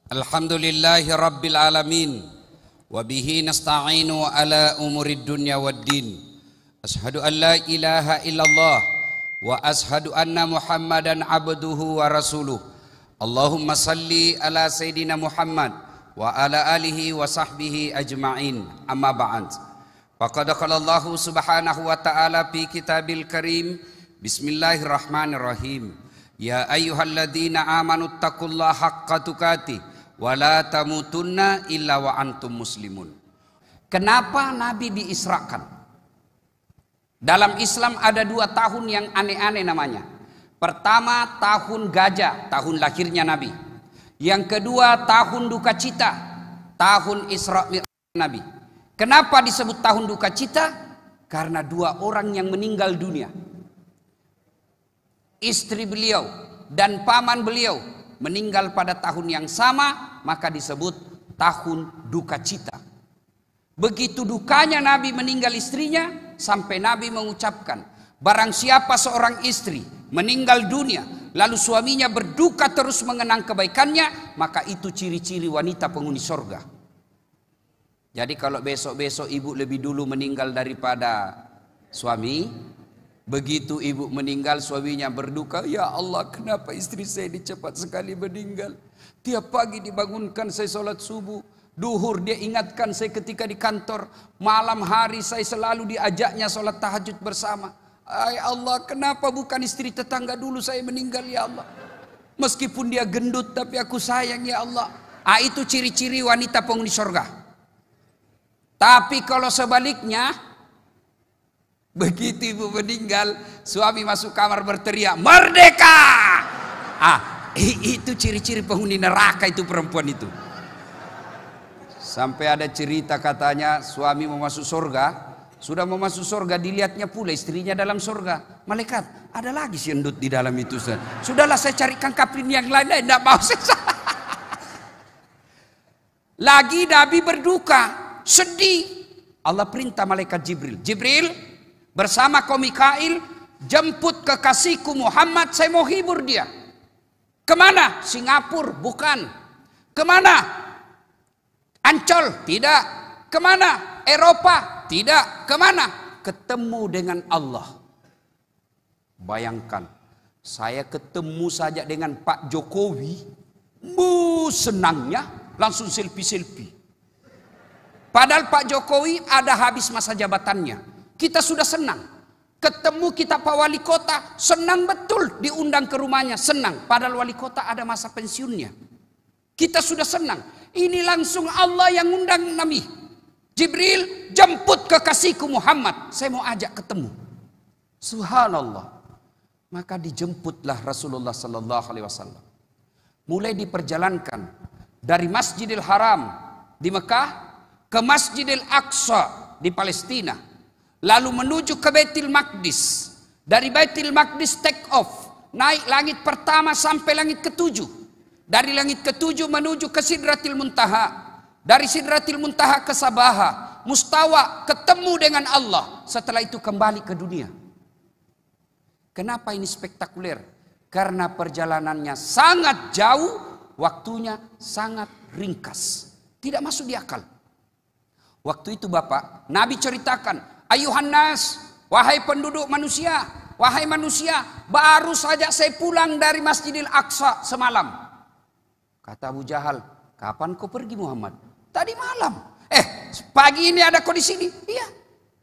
Alhamdulillahi rabbil alamin wa bihi nasta'inu ala umurid dunya waddin. Ashhadu an la ilaha illallah wa ashhadu anna Muhammadan abduhu wa rasuluh. Allahumma salli ala sayyidina Muhammad wa ala alihi wa sahbihi ajma'in. Amma ba'd. Faqad qala Allah subhanahu wa ta'ala fi kitabil karim. Bismillahirrahmanirrahim. Ya ayyuhalladzina amanu taqullaha haqqa tuqatih wa la tamutunna illa wa antum muslimun. Kenapa Nabi diisrakan? Dalam Islam ada 2 tahun yang aneh-aneh namanya. Pertama tahun gajah, tahun lahirnya Nabi. Yang kedua tahun duka cita, tahun Isra Mi'raj Nabi. Kenapa disebut tahun duka cita? Karena 2 orang yang meninggal dunia. Istri beliau dan paman beliau meninggal pada tahun yang sama, maka disebut tahun duka cita. Begitu dukanya Nabi meninggal istrinya, sampai Nabi mengucapkan, barang siapa seorang istri meninggal dunia lalu suaminya berduka terus mengenang kebaikannya, maka itu ciri-ciri wanita penghuni sorga. Jadi kalau besok-besok ibu lebih dulu meninggal daripada suami, begitu ibu meninggal suaminya berduka, ya Allah kenapa istri saya ini cepat sekali meninggal. Tiap pagi dibangunkan saya sholat subuh, duhur dia ingatkan saya ketika di kantor, malam hari saya selalu diajaknya sholat tahajud bersama. Ya Allah kenapa bukan istri tetangga dulu saya meninggal ya Allah. Meskipun dia gendut tapi aku sayang ya Allah. Itu ciri-ciri wanita penghuni surga. Tapi kalau sebaliknya, begitu ibu meninggal, suami masuk kamar berteriak, merdeka! Itu ciri-ciri penghuni neraka itu perempuan itu. Sampai ada cerita katanya suami mau masuk surga, sudah mau masuk surga dilihatnya pula istrinya dalam surga. Malaikat, ada lagi si endut di dalam itu. Sudahlah saya carikan kaprin yang lain, tidak mau saya. Lagi Nabi berduka, sedih. Allah perintah malaikat Jibril, Jibril bersama kaum Mikail, jemput kekasihku Muhammad, saya mau hibur dia. Kemana? Singapura? Bukan. Kemana? Ancol? Tidak. Kemana? Eropa? Tidak. Kemana? Ketemu dengan Allah. Bayangkan, saya ketemu saja dengan Pak Jokowi, senangnya langsung selfie-selfie. Padahal Pak Jokowi ada habis masa jabatannya. Kita sudah senang. Ketemu kita Pak Wali Kota, senang betul diundang ke rumahnya, senang. Padahal Wali Kota ada masa pensiunnya. Kita sudah senang. Ini langsung Allah yang undang Nabi. Jibril, jemput kekasihku Muhammad, saya mau ajak ketemu. Subhanallah. Maka dijemputlah Rasulullah sallallahu alaihi wasallam. Mulai diperjalankan dari Masjidil Haram di Mekah ke Masjidil Aqsa di Palestina. Lalu menuju ke Baitul Maqdis. Dari Baitul Maqdis take off, naik langit pertama sampai langit ke-7. Dari langit ke-7 menuju ke Sidratil Muntaha. Dari Sidratil Muntaha ke Sabaha, Mustawa, ketemu dengan Allah. Setelah itu kembali ke dunia. Kenapa ini spektakuler? Karena perjalanannya sangat jauh, waktunya sangat ringkas. Tidak masuk di akal. Waktu itu Bapak, Nabi ceritakan, ayuhan nas, wahai penduduk manusia, wahai manusia, baru saja saya pulang dari Masjidil Aqsa semalam. Kata Abu Jahal, kapan kau pergi Muhammad? Tadi malam. Pagi ini ada kau di sini? Iya.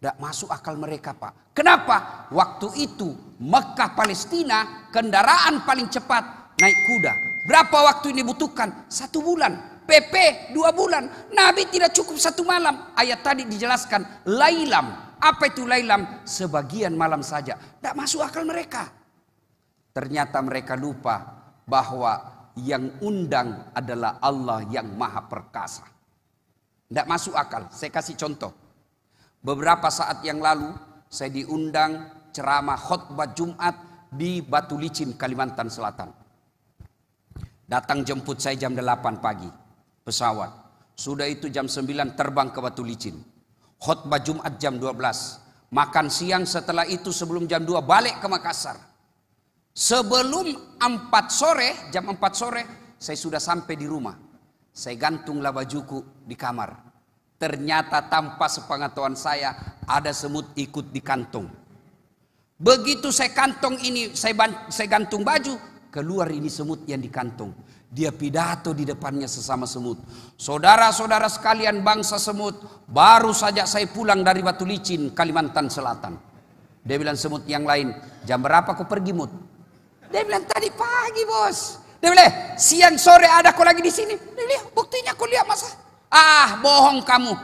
Tidak masuk akal mereka Pak. Kenapa? Waktu itu Mekah Palestina kendaraan paling cepat naik kuda. Berapa waktu ini dibutuhkan? 1 bulan. PP 2 bulan. Nabi tidak cukup 1 malam. Ayat tadi dijelaskan lailam. Apa itu lailam? Sebagian malam saja. Tidak masuk akal mereka. Ternyata mereka lupa bahwa yang undang adalah Allah yang maha perkasa. Tidak masuk akal. Saya kasih contoh. Beberapa saat yang lalu saya diundang ceramah khutbah Jumat di Batu Licin, Kalimantan Selatan. Datang jemput saya jam 8 pagi. Pesawat. Sudah itu jam 9 terbang ke Batu Licin. Khutbah Jumat jam 12. Makan siang, setelah itu sebelum jam 2 balik ke Makassar. Sebelum 4 sore, jam 4 sore, saya sudah sampai di rumah. Saya gantunglah bajuku di kamar. Ternyata tanpa sepengetahuan saya ada semut ikut di kantong. Begitu saya kantong ini, saya gantung baju, keluar ini semut yang di kantong. Dia pidato di depannya sesama semut. Saudara-saudara sekalian bangsa semut, baru saja saya pulang dari Batu Licin, Kalimantan Selatan. Dia bilang semut yang lain, jam berapa kau pergi Mut? Dia bilang tadi pagi bos. Dia bilang siang sore ada kau lagi di sini. Dia bilang buktinya kau lihat masa. Ah bohong kamu.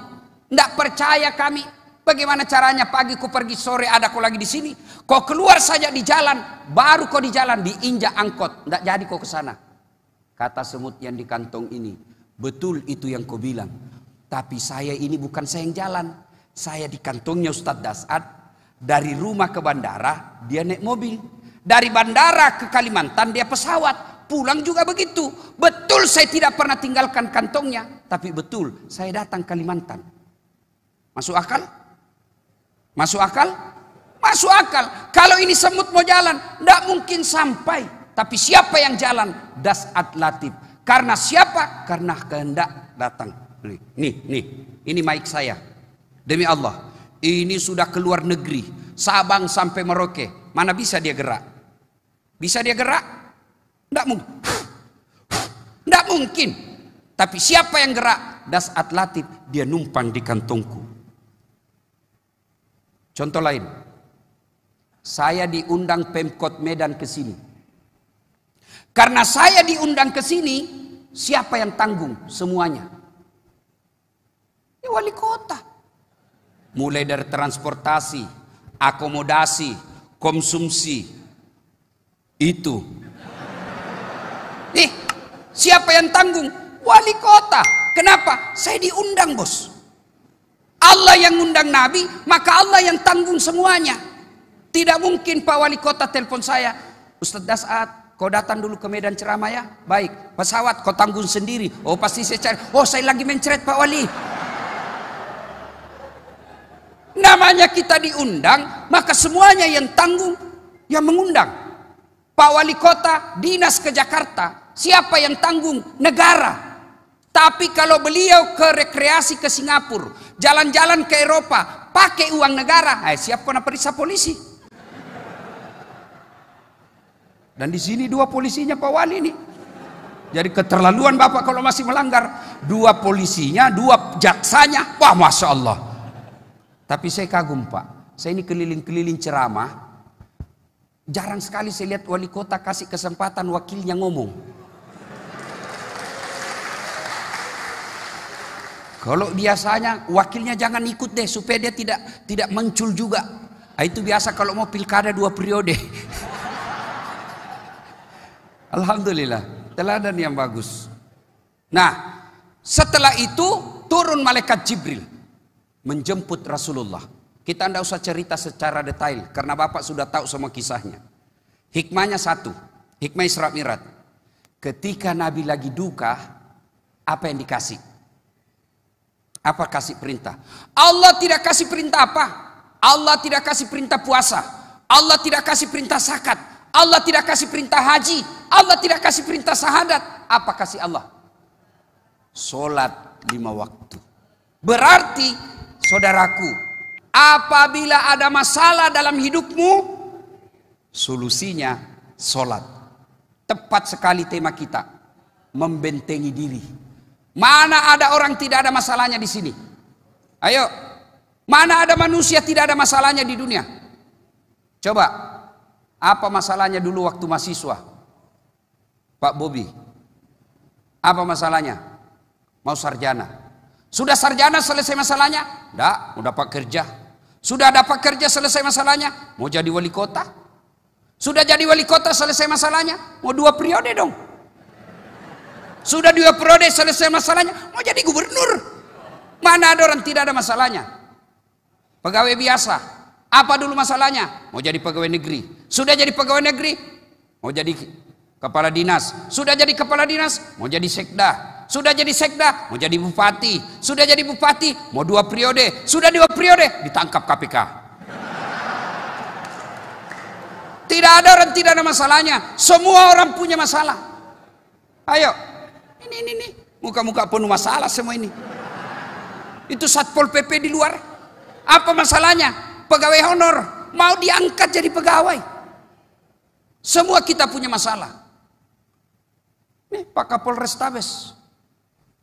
Tidak percaya kami. Bagaimana caranya pagi kau pergi sore ada kau lagi di sini. Kau keluar saja di jalan. Baru kau di jalan diinjak angkot. Tidak jadi kau ke sana. Kata semut yang di kantong ini. Betul itu yang kau bilang. Tapi saya ini bukan saya yang jalan. Saya di kantongnya Ustadz Dasad. Dari rumah ke bandara dia naik mobil. Dari bandara ke Kalimantan dia pesawat. Pulang juga begitu. Betul saya tidak pernah tinggalkan kantongnya. Tapi betul saya datang Kalimantan. Masuk akal? Masuk akal? Masuk akal. Kalau ini semut mau jalan, tidak mungkin sampai. Tapi siapa yang jalan? Dasat Latif. Karena siapa? Karena kehendak datang. Nih. Ini mic saya. Demi Allah. Ini sudah keluar negeri. Sabang sampai Merauke. Mana bisa dia gerak? Bisa dia gerak? Tidak mungkin. Tidak mungkin. Tapi siapa yang gerak? Dasat Latif. Dia numpang di kantongku. Contoh lain. Saya diundang Pemkot Medan ke sini. Karena saya diundang ke sini, siapa yang tanggung semuanya? Ya wali kota. Mulai dari transportasi, akomodasi, konsumsi. Itu. Siapa yang tanggung? Wali kota. Kenapa? Saya diundang bos. Allah yang undang Nabi, maka Allah yang tanggung semuanya. Tidak mungkin Pak Wali Kota telepon saya, Ustadz Dasat, kau datang dulu ke Medan ceramah ya? Baik, pesawat kau tanggung sendiri. Oh pasti saya cari. Oh saya lagi mencret Pak Wali. Namanya kita diundang, maka semuanya yang tanggung, yang mengundang. Pak Wali Kota dinas ke Jakarta, siapa yang tanggung? Negara. Tapi kalau beliau ke rekreasi ke Singapura, jalan-jalan ke Eropa, pakai uang negara, siapa kena periksa polisi? Dan di sini 2 polisinya Pak Wali nih. Jadi keterlaluan Bapak kalau masih melanggar. 2 polisinya, 2 jaksanya, wah Masya Allah. Tapi saya kagum Pak, saya ini keliling-keliling ceramah. Jarang sekali saya lihat wali kota kasih kesempatan wakilnya ngomong. Kalau biasanya wakilnya jangan ikut deh supaya dia tidak muncul juga. Itu biasa kalau mau pilkada 2 periode. Alhamdulillah, teladan yang bagus. Nah, setelah itu turun malaikat Jibril menjemput Rasulullah. Kita tidak usah cerita secara detail karena Bapak sudah tahu semua kisahnya. Hikmahnya satu, hikmah Isra Mi'raj. Ketika Nabi lagi duka, apa yang dikasih? Apa kasih perintah? Allah tidak kasih perintah apa? Allah tidak kasih perintah puasa. Allah tidak kasih perintah zakat. Allah tidak kasih perintah haji. Allah tidak kasih perintah syahadat. Apa kasih Allah? Solat 5 waktu. Berarti saudaraku, apabila ada masalah dalam hidupmu, solusinya solat. Tepat sekali tema kita, membentengi diri. Mana ada orang tidak ada masalahnya di sini? Ayo, mana ada manusia tidak ada masalahnya di dunia? Coba, apa masalahnya dulu waktu mahasiswa? Pak Bobi, apa masalahnya? Mau sarjana. Sudah sarjana selesai masalahnya? Tidak, mau dapat kerja. Sudah dapat kerja selesai masalahnya? Mau jadi wali kota? Sudah jadi wali kota selesai masalahnya? Mau 2 periode dong. Sudah 2 periode selesai masalahnya, mau jadi gubernur. Mana ada orang tidak ada masalahnya? Pegawai biasa, apa dulu masalahnya? Mau jadi pegawai negeri. Sudah jadi pegawai negeri, mau jadi kepala dinas. Sudah jadi kepala dinas, mau jadi sekda. Sudah jadi sekda, mau jadi bupati. Sudah jadi bupati, mau 2 periode. Sudah 2 periode, ditangkap KPK. Tidak ada orang tidak ada masalahnya. Semua orang punya masalah. Ayo. Ini. Muka-muka penuh masalah semua ini. Itu Satpol PP di luar. Apa masalahnya? Pegawai honor. Mau diangkat jadi pegawai. Semua kita punya masalah. Nih Pak Kapolres Tabes.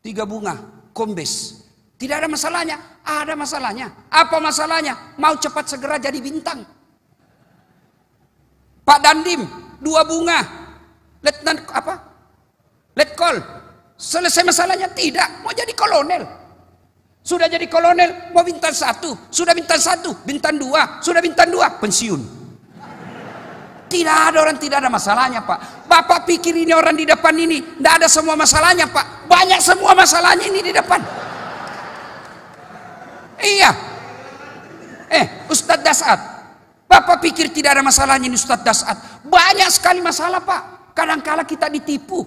3 bunga. Kombes. Tidak ada masalahnya. Ada masalahnya. Apa masalahnya? Mau cepat segera jadi bintang. Pak Dandim, 2 bunga. Letnan apa? Letkol. Selesai masalahnya? Tidak. Mau jadi kolonel. Sudah jadi kolonel, mau bintang 1. Sudah bintang 1, bintang 2. Sudah bintang 2, pensiun. Tidak ada orang tidak ada masalahnya, Pak. Bapak pikir ini orang di depan ini tidak ada semua masalahnya, Pak. Banyak semua masalahnya ini di depan. Iya. Ustadz Dasat. Bapak pikir tidak ada masalahnya ini Ustadz Dasat. Banyak sekali masalah, Pak. Kadang-kala kita ditipu.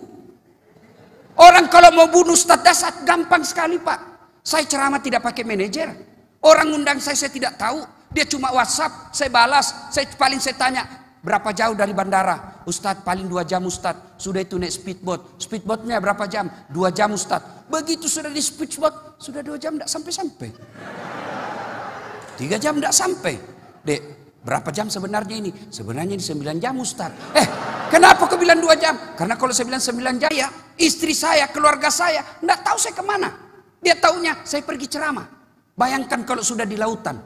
Orang kalau mau bunuh Ustadz Dasat gampang sekali, Pak. Saya ceramah tidak pakai manajer. Orang undang saya tidak tahu. Dia cuma WhatsApp, saya balas. Saya tanya, berapa jauh dari bandara? Ustadz paling 2 jam Ustadz. Sudah itu naik speedboat. Speedboatnya berapa jam? 2 jam Ustadz. Begitu sudah di speedboat, sudah 2 jam tidak sampai-sampai. 3 jam tidak sampai. Dek, berapa jam sebenarnya ini? Sebenarnya ini 9 jam Ustadz. Kenapa kau bilang 2 jam? Karena kalau saya bilang 9 jam ya, istri saya, keluarga saya, tidak tahu saya kemana. Dia taunya saya pergi ceramah. Bayangkan kalau sudah di lautan.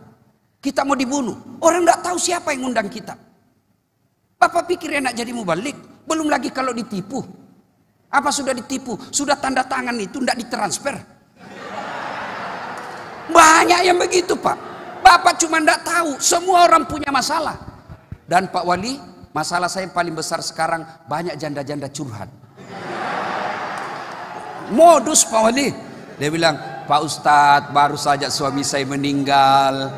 Kita mau dibunuh. Orang tidak tahu siapa yang undang kita. Bapak pikir enak jadi mubalik. Belum lagi kalau ditipu. Apa sudah ditipu? Sudah tanda tangan itu tidak ditransfer. Banyak yang begitu, Pak. Bapak cuma tidak tahu. Semua orang punya masalah. Dan Pak Wali, masalah saya yang paling besar sekarang banyak janda-janda curhat. Modus Pak Wali. Dia bilang, Pak Ustadz baru saja suami saya meninggal.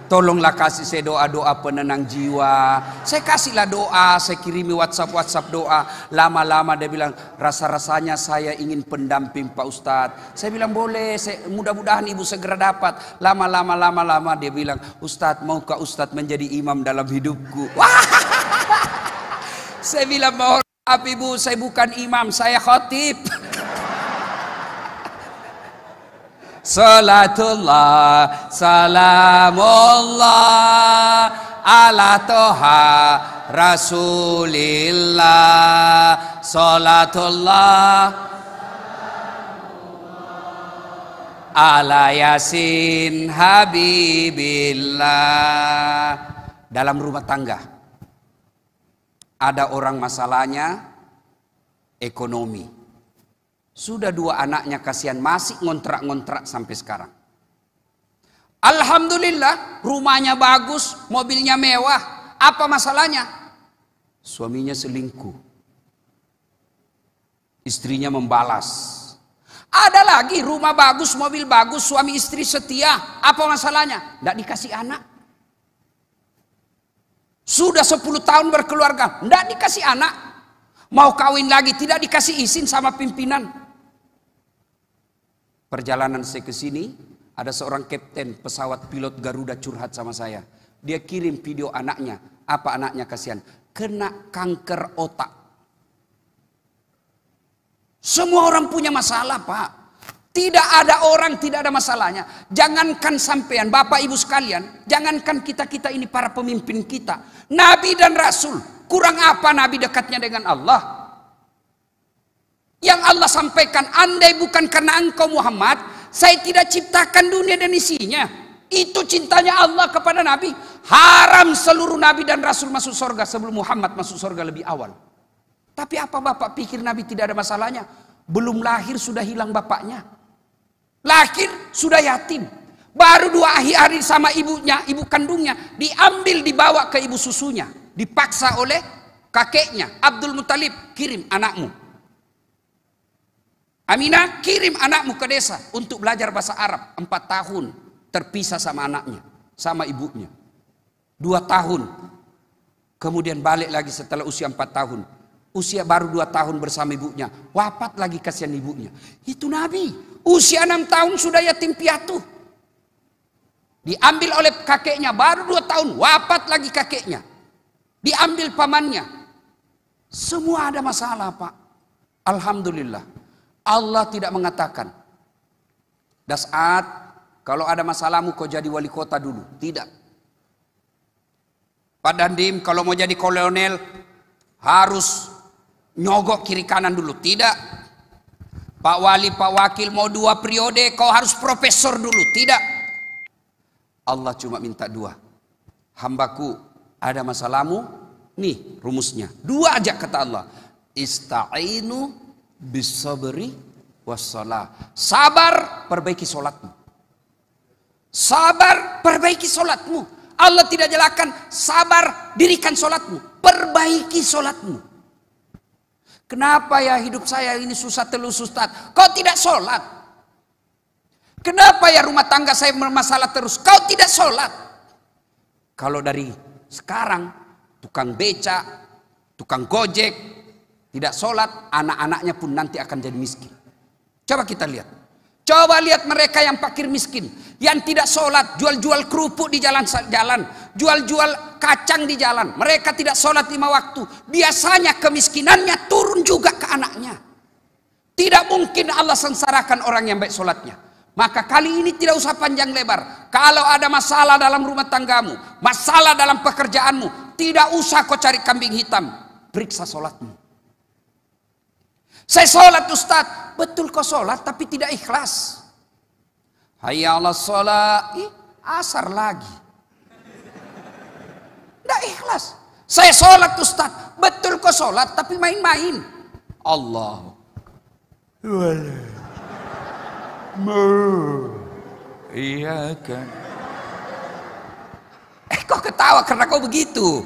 Tolonglah kasih saya doa-doa penenang jiwa. Saya kasihlah doa, saya kirimi WhatsApp doa. Lama-lama dia bilang, rasa-rasanya saya ingin pendamping Pak Ustadz. Saya bilang boleh, mudah-mudahan ibu segera dapat. Lama-lama dia bilang, Ustadz maukah Ustadz menjadi imam dalam hidupku? Wah! Saya bilang, mohon maaf ibu, saya bukan imam, saya khotib. Salatullah, salamullah, ala toha rasulillah. Salatullah, ala yasin habibillah. Dalam rumah tangga ada orang masalahnya ekonomi. Sudah 2 anaknya kasihan masih ngontrak-ngontrak sampai sekarang. Alhamdulillah rumahnya bagus, mobilnya mewah. Apa masalahnya? Suaminya selingkuh. Istrinya membalas. Ada lagi rumah bagus, mobil bagus, suami istri setia. Apa masalahnya? Tidak dikasih anak. Sudah 10 tahun berkeluarga, tidak dikasih anak. Mau kawin lagi, tidak dikasih izin sama pimpinan. Perjalanan saya ke sini, ada seorang kapten pesawat pilot Garuda curhat sama saya. Dia kirim video anaknya. Apa anaknya kasihan? Kena kanker otak. Semua orang punya masalah, Pak. Tidak ada orang tidak ada masalahnya. Jangankan sampean, Bapak Ibu sekalian. Jangankan kita ini para pemimpin kita. Nabi dan Rasul. Kurang apa Nabi dekatnya dengan Allah? Yang Allah sampaikan, andai bukan karena engkau Muhammad, saya tidak ciptakan dunia dan isinya. Itu cintanya Allah kepada Nabi. Haram seluruh Nabi dan Rasul masuk surga sebelum Muhammad masuk surga lebih awal. Tapi apa Bapak pikir Nabi tidak ada masalahnya? Belum lahir sudah hilang bapaknya. Lahir sudah yatim. Baru 2 hari sama ibunya, ibu kandungnya, diambil dibawa ke ibu susunya. Dipaksa oleh kakeknya, Abdul Muttalib, kirim anakmu. Aminah, kirim anakmu ke desa untuk belajar bahasa Arab. 4 tahun terpisah sama anaknya, sama ibunya. 2 tahun. Kemudian balik lagi setelah usia 4 tahun. Usia baru 2 tahun bersama ibunya. Wafat lagi kasihan ibunya. Itu Nabi. Usia 6 tahun sudah yatim piatu. Diambil oleh kakeknya baru 2 tahun. Wafat lagi kakeknya. diambil pamannya. Semua ada masalah, Pak. Alhamdulillah. Allah tidak mengatakan, Das'at, kalau ada masalahmu kau jadi wali kota dulu. Tidak. Pak Dandim, kalau mau jadi kolonel harus nyogok kiri kanan dulu. Tidak. Pak Wali, Pak Wakil mau 2 periode kau harus profesor dulu. Tidak. Allah cuma minta 2. Hambaku, ada masalahmu? Nih rumusnya. 2 aja kata Allah. Ista'inu bisabri wassalah. Sabar, perbaiki solatmu. Sabar, perbaiki solatmu. Allah tidak jelaskan sabar, dirikan solatmu. Perbaiki solatmu. Kenapa ya hidup saya ini susah terus Ustaz? Kau tidak solat. Kenapa ya rumah tangga saya bermasalah terus? Kau tidak solat. Kalau dari sekarang tukang beca, tukang gojek tidak solat, anak-anaknya pun nanti akan jadi miskin. Coba kita lihat. Coba lihat mereka yang fakir miskin, yang tidak sholat, jual-jual kerupuk di jalan-jalan, jual-jual kacang di jalan. Mereka tidak sholat 5 waktu. Biasanya kemiskinannya turun juga ke anaknya. Tidak mungkin Allah sengsarakan orang yang baik sholatnya. Maka kali ini tidak usah panjang lebar. Kalau ada masalah dalam rumah tanggamu, masalah dalam pekerjaanmu, tidak usah kau cari kambing hitam. Periksa sholatmu. Saya sholat Ustaz. Betul kau sholat tapi tidak ikhlas. Hayya 'alas sholat. Asar lagi. Tidak ikhlas. Saya sholat Ustaz. Betul kau sholat tapi main-main. Allah. Iya kan. Kau ketawa karena kau begitu.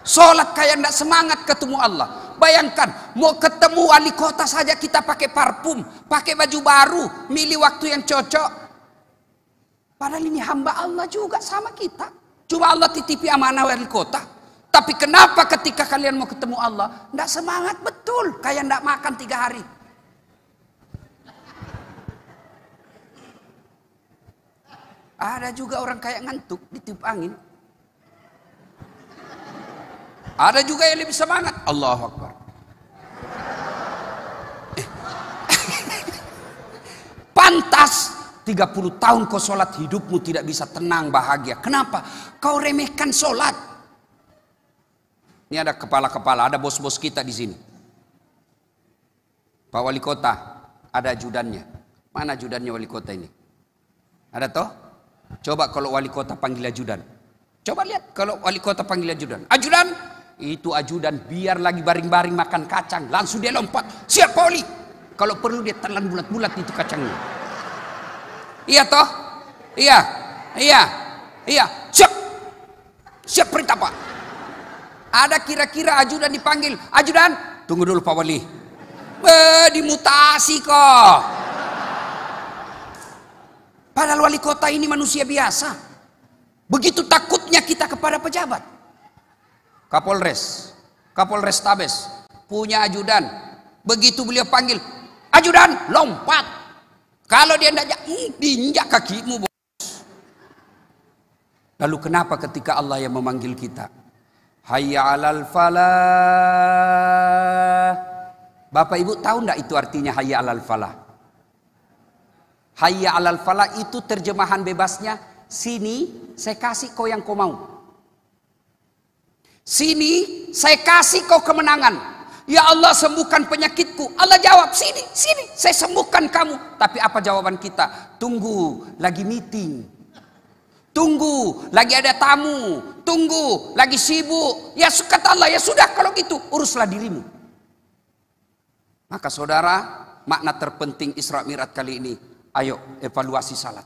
Sholat kayak tidak semangat ketemu Allah. Bayangkan, mau ketemu wali kota saja kita pakai parfum, pakai baju baru, milih waktu yang cocok. Padahal ini hamba Allah juga sama kita. Cuma Allah titipi amanah wali kota. Tapi kenapa ketika kalian mau ketemu Allah, tidak semangat betul, kayak tidak makan 3 hari. Ada juga orang kayak ngantuk, ditiup angin. Ada juga yang lebih semangat. Allahu Akbar. Pantas 30 tahun kau sholat, hidupmu tidak bisa tenang, bahagia. Kenapa? Kau remehkan sholat. Ini ada kepala-kepala, ada bos-bos kita di sini. Pak Wali Kota, ada ajudannya. Mana ajudannya Wali Kota ini? Ada toh? Coba kalau Wali Kota panggil ajudan. Coba lihat kalau Wali Kota panggil ajudan. Ajudan! Itu ajudan biar lagi baring-baring makan kacang, langsung dia lompat, siap Poli. Kalau perlu dia telan bulat-bulat itu kacangnya. Iya toh? Iya. Siap perintah Pak. Ada kira-kira ajudan dipanggil, ajudan, tunggu dulu Pak Wali. Dimutasi kok. Padahal wali kota ini manusia biasa. Begitu takutnya kita kepada pejabat. Kapolres Tabes punya ajudan. Begitu beliau panggil, ajudan, lompat. Kalau dia tidak diinjak kakimu, bos. Lalu kenapa ketika Allah yang memanggil kita? Hayya 'alal falah. Bapak Ibu tahu tidak itu artinya hayya 'alal falah? Hayya 'alal falah itu terjemahan bebasnya, sini saya kasih kau yang kau mau. Sini saya kasih kau kemenangan. Ya Allah sembuhkan penyakitku. Allah jawab sini saya sembuhkan kamu. Tapi apa jawaban kita? Tunggu lagi meeting. Tunggu lagi ada tamu. Tunggu lagi sibuk. Ya kata Allah ya sudah kalau gitu uruslah dirimu. Maka saudara, makna terpenting Isra Mi'raj kali ini, ayo evaluasi salat.